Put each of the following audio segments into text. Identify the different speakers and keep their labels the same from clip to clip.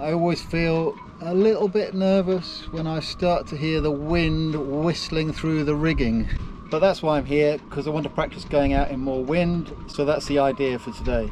Speaker 1: I always feel a little bit nervous when I start to hear the wind whistling through the rigging. But that's why I'm here, because I want to practice going out in more wind, so that's the idea for today.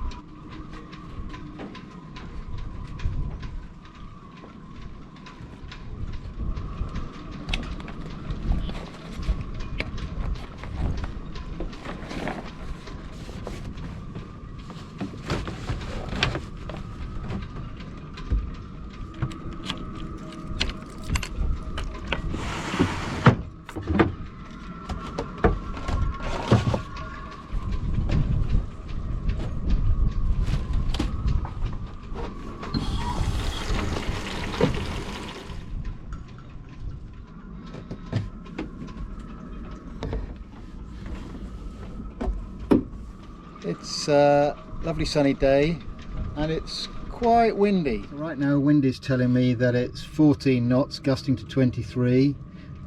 Speaker 1: It's a lovely sunny day and it's quite windy. Right now wind is telling me that it's 14 knots gusting to 23,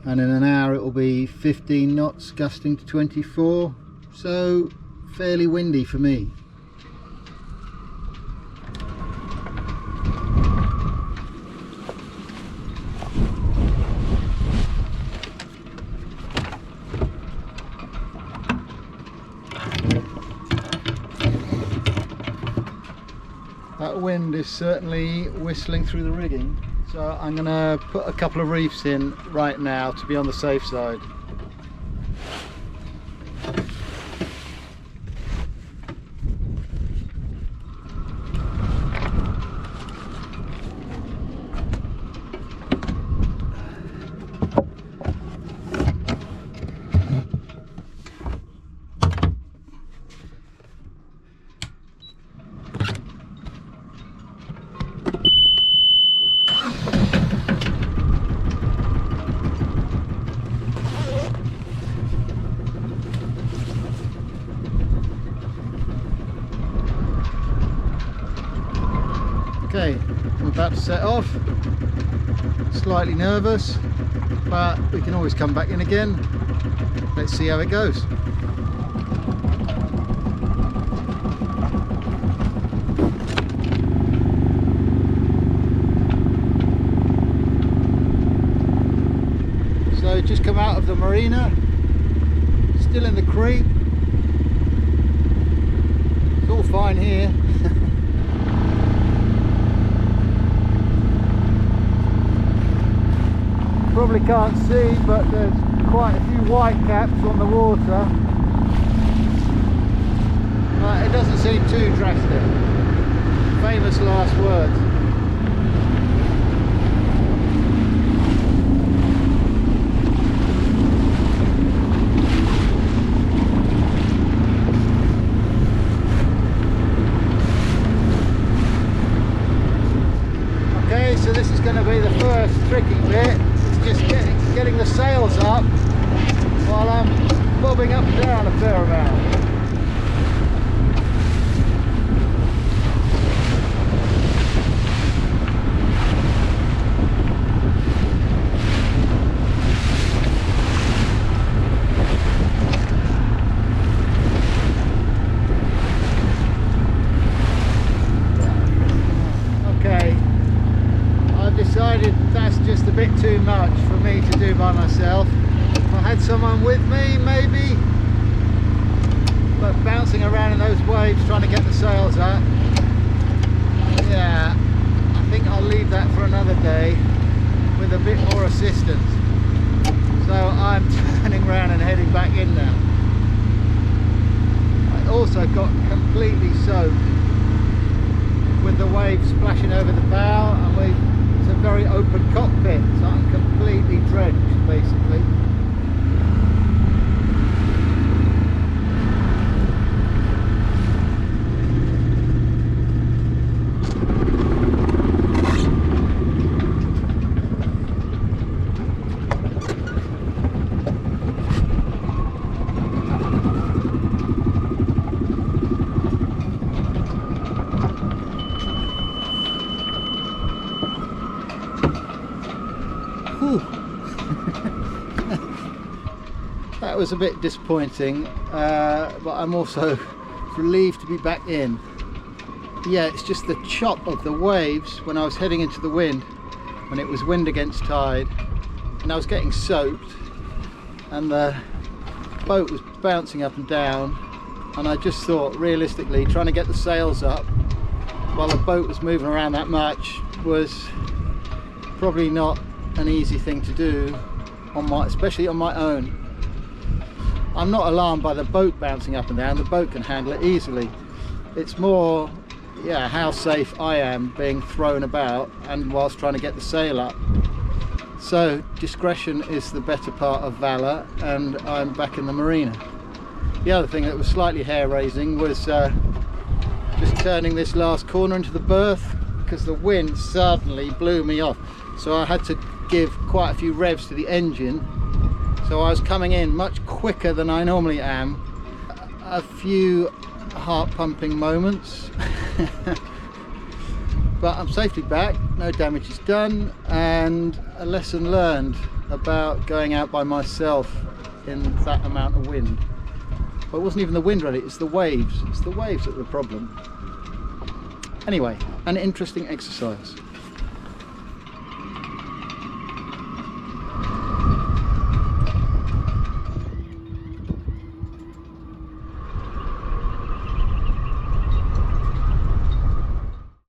Speaker 1: and in an hour it will be 15 knots gusting to 24, so fairly windy for me. That wind is certainly whistling through the rigging, so I'm going to put a couple of reefs in right now to be on the safe side. Okay, I'm about to set off. Slightly nervous, but we can always come back in again. Let's see how it goes. So just come out of the marina, still in the creek. It's all fine here. Probably can't see, but there's quite a few white caps on the water. But it doesn't seem too drastic. Famous last words. Okay, so this is going to be the first tricking bit. Just getting the sails up while I'm bobbing up and down a fair amount. Okay, I've decided that's just a bit too much for me to do by myself. If I had someone with me, maybe, but bouncing around in those waves trying to get the sails up, yeah, I think I'll leave that for another day with a bit more assistance. So I'm turning around and heading back in now. I also got completely soaked with the waves splashing over the bow, and it's a very open cockpit, so I'm completely drenched basically. That was a bit disappointing, but I'm also relieved to be back in. yeah, it's just the chop of the waves when I was heading into the wind, when it was wind against tide, and I was getting soaked, and the boat was bouncing up and down, and I just thought, realistically, trying to get the sails up while the boat was moving around that much was probably not an easy thing to do, especially on my own. I'm not alarmed by the boat bouncing up and down, the boat can handle it easily. It's more, yeah, how safe I am being thrown about and whilst trying to get the sail up. So discretion is the better part of valour, and I'm back in the marina. The other thing that was slightly hair-raising was just turning this last corner into the berth, because the wind suddenly blew me off. So I had to give quite a few revs to the engine. So I was coming in much quicker than I normally am. A few heart-pumping moments. But I'm safely back, no damage is done, and a lesson learned about going out by myself in that amount of wind. Well, it wasn't even the wind really, it's the waves. It's the waves that are the problem. Anyway, an interesting exercise.